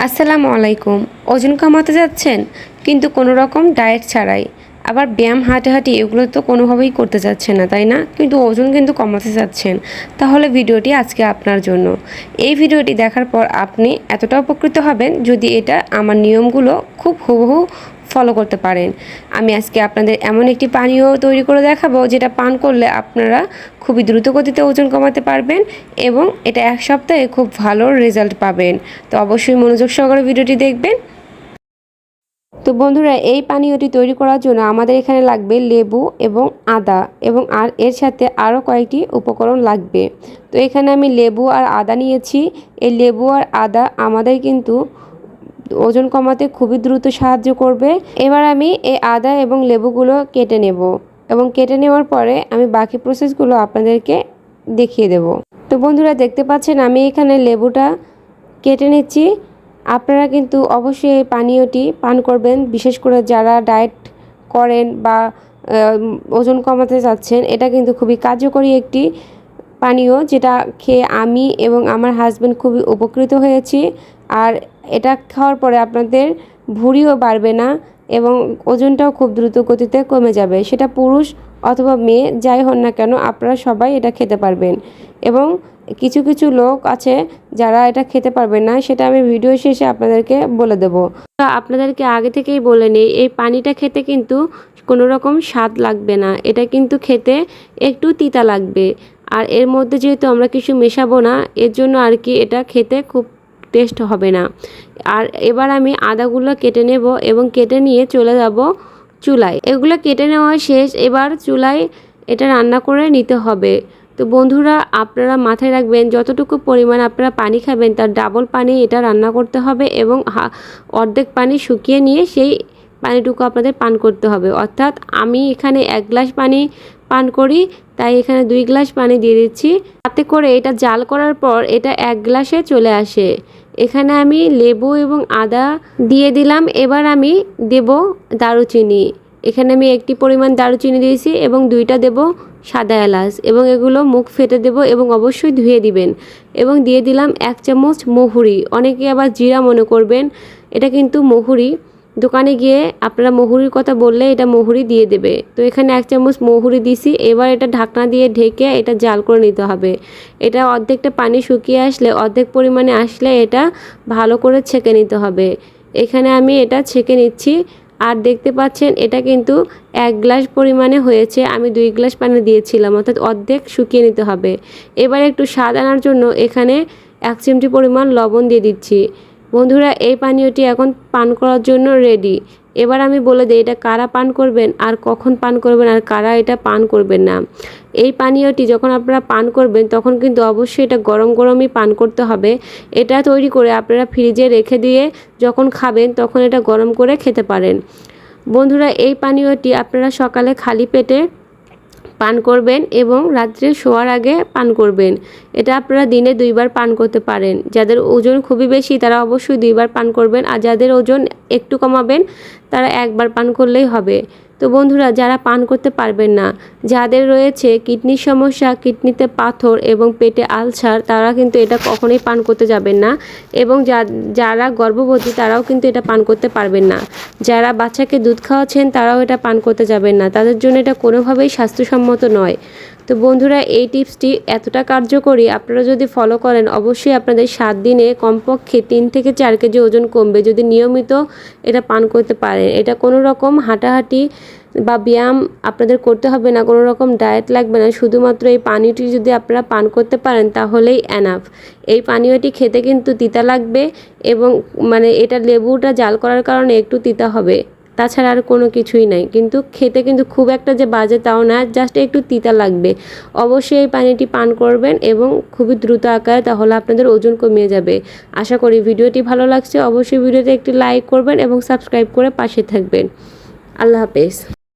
আসসালামু আলাইকুম। ওজন কমাতে যাচ্ছেন কিন্তু কোনো রকম ডায়েট ছাড়াই, আবার ব্যায়াম হাঁটাহাঁটি এগুলো তো কোনোভাবেই করতে যাচ্ছেন না, তাই না? কিন্তু ওজন কিন্তু কমাতে যাচ্ছেন, তাহলে ভিডিওটি আজকে আপনার জন্য। এই ভিডিওটি দেখার পর আপনি এতটা উপকৃত হবেন যদি এটা আমার নিয়মগুলো খুব হুবহু ফলো করতে পারেন। আমি আজকে আপনাদের এমন একটি পানীয় তৈরি করে দেখাবো যেটা পান করলে আপনারা খুবই দ্রুত গতিতে ওজন কমাতে পারবেন এবং এটা এক সপ্তাহে খুব ভালো রেজাল্ট পাবেন। তো অবশ্যই মনোযোগ সহকারে ভিডিওটি দেখবেন। তো বন্ধুরা, এই পানীয়টি তৈরি করার জন্য আমাদের এখানে লাগবে লেবু এবং আদা এবং এর সাথে আরও কয়েকটি উপকরণ লাগবে। তো এখানে আমি লেবু আর আদা নিয়েছি। এই লেবু আর আদা আমাদের কিন্তু ওজন কমাতে খুবই দ্রুত সাহায্য করবে। এবার আমি এই আদা এবং লেবুগুলো কেটে নেব এবং কেটে নেওয়ার পরে আমি বাকি প্রসেসগুলো আপনাদেরকে দেখিয়ে দেব। তো বন্ধুরা, দেখতে পাচ্ছেন আমি এখানে লেবুটা কেটে নিচ্ছি। আপনারা কিন্তু অবশ্যই এই পানীয়টি পান করবেন, বিশেষ করে যারা ডায়েট করেন বা ওজন কমাতে চাচ্ছেন। এটা কিন্তু খুবই কার্যকরী একটি পানীয়, যেটা খেয়ে আমি এবং আমার হাজব্যান্ড খুবই উপকৃত হয়েছি। আর এটা খাওয়ার পরে আপনাদের ভুঁড়িও বাড়বে না এবং ওজনটাও খুব দ্রুত গতিতে কমে যাবে। সেটা পুরুষ অথবা মেয়ে যাই হন না কেন, আপনারা সবাই এটা খেতে পারবেন। এবং কিছু কিছু লোক আছে যারা এটা খেতে পারবে না, সেটা আমি ভিডিও শেষে আপনাদেরকে বলে দেব। আপনাদেরকে আগে থেকেই বলে নিই, এই পানিটা খেতে কিন্তু কোনো রকম স্বাদ লাগবে না, এটা কিন্তু খেতে একটু তিতা লাগবে। আর এর মধ্যে যেহেতু আমরা কিছু মেশাবো না, এর জন্য আর কি এটা খেতে খুব টেস্ট হবে না। আর এবার আমি আদাগুলো কেটে নেব এবং কেটে নিয়ে চলে যাব চুলায়। এগুলো কেটে নেওয়া শেষ, এবার চুলায় এটা রান্না করে নিতে হবে। তো বন্ধুরা, আপনারা মাথায় রাখবেন, যতটুকু পরিমাণ আপনারা পানি খাবেন তার ডাবল পানি এটা রান্না করতে হবে এবং অর্ধেক পানি শুকিয়ে নিয়ে সেই পানিটুকু আপনাদের পান করতে হবে। অর্থাৎ আমি এখানে 1 গ্লাস পানি পান করি, তাই এখানে 2 গ্লাস পানি দিয়ে দিচ্ছি। তাতে করে এটা জাল করার পর এটা 1 গ্লাসে চলে আসে। এখানে আমি লেবু এবং আদা দিয়ে দিলাম। এবার আমি দেব দারুচিনি। এখানে আমি একটি পরিমাণ দারুচিনি দিয়েছি এবং 2টা দেব সাদা এলাচ এবং এগুলো মুখ ফেটে দেব এবং অবশ্যই ধুয়ে দিবেন। এবং দিয়ে দিলাম 1 চামচ মহুরি। অনেকে আবার জিরা মনে করবেন, এটা কিন্তু মহুরি। দোকানে গিয়ে আপনারা মহুরির কথা বললে এটা মহুরি দিয়ে দেবে। তো এখানে 1 চামচ মহুরি দিছি। এবার এটা ঢাকনা দিয়ে ঢেকে এটা জাল করে নিতে হবে। এটা অর্ধেকটা পানি শুকিয়ে আসলে, অর্ধেক পরিমাণে আসলে এটা ভালো করে ছেঁকে নিতে হবে। এখানে আমি এটা ছেঁকে নিচ্ছি। আর দেখতে পাচ্ছেন এটা কিন্তু 1 গ্লাস পরিমাণে হয়েছে, আমি 2 গ্লাস পানি দিয়েছিলাম, অর্থাৎ অর্ধেক শুকিয়ে নিতে হবে। এবার একটু স্বাদ আনার জন্য এখানে 1 চিমটি পরিমাণ লবণ দিয়ে দিচ্ছি। বন্ধুরা, এই পানীয়টি এখন পান করার জন্য রেডি। এবার আমি বলে দিই এটা কারা পান করবেন আর কখন পান করবেন আর কারা এটা পান করবেন না। এই পানীয়টি যখন আপনারা পান করবেন তখন কিন্তু অবশ্যই এটা গরম গরমই পান করতে হবে। এটা তৈরি করে আপনারা ফ্রিজে রেখে দিয়ে যখন খাবেন তখন এটা গরম করে খেতে পারেন। বন্ধুরা, এই পানীয়টি আপনারা সকালে খালি পেটে পান করবেন এবং রাত্রে শোয়ার আগে পান করবেন। এটা আপনারা দিনে 2 বার পান করতে পারেন। যাদের ওজন খুবই বেশি তারা অবশ্যই 2 বার পান করবেন, আর যাদের ওজন একটু কমাবেন তারা 1 বার পান করলেই হবে। তো বন্ধুরা, যারা পান করতে পারবেন না, যাদের রয়েছে কিডনির সমস্যা, কিডনিতে পাথর এবং পেটে আলসার, তারা কিন্তু এটা কখনোই পান করতে যাবেন না। এবং যারা গর্ভবতী তারাও কিন্তু এটা পান করতে পারবেন না। যারা বাচ্চাকে দুধ খাওয়াচ্ছেন তারাও এটা পান করতে যাবেন না, তাদের জন্য এটা কোনোভাবেই স্বাস্থ্যসম্মত নয়। তো বন্ধুরা, এই টিপসটি এতটা কার্যকরী, আপনারা যদি ফলো করেন অবশ্যই আপনাদের 7 দিনে কমপক্ষে 3 থেকে 4 কেজি ওজন কমবে, যদি নিয়মিত এটা পান করতে পারেন। এটা কোনো রকম হাঁটাহাঁটি বা ব্যায়াম আপনাদের করতে হবে না, কোনো রকম ডায়েট লাগবে না। শুধুমাত্র এই পানীয়টি যদি আপনারা পান করতে পারেন তাহলেই এনাফ। এই পানীয়টি খেতে কিন্তু তিতা লাগবে এবং এটা লেবুটা জাল করার কারণে একটু তিতা হবে, তাছাড়া আর কোনো কিছুই নাই। কিন্তু খেতে কিন্তু খুব একটা যে বাজে তাও না, জাস্ট একটু তিতা লাগবে। অবশ্যই এই পানিটি পান করবেন এবং খুবই দ্রুত আকারে, তাহলে আপনাদের ওজন কমিয়ে যাবে। আশা করি ভিডিওটি ভালো লাগছে। অবশ্যই ভিডিওতে একটি লাইক করবেন এবং সাবস্ক্রাইব করে পাশে থাকবেন। আল্লাহ হাফেজ।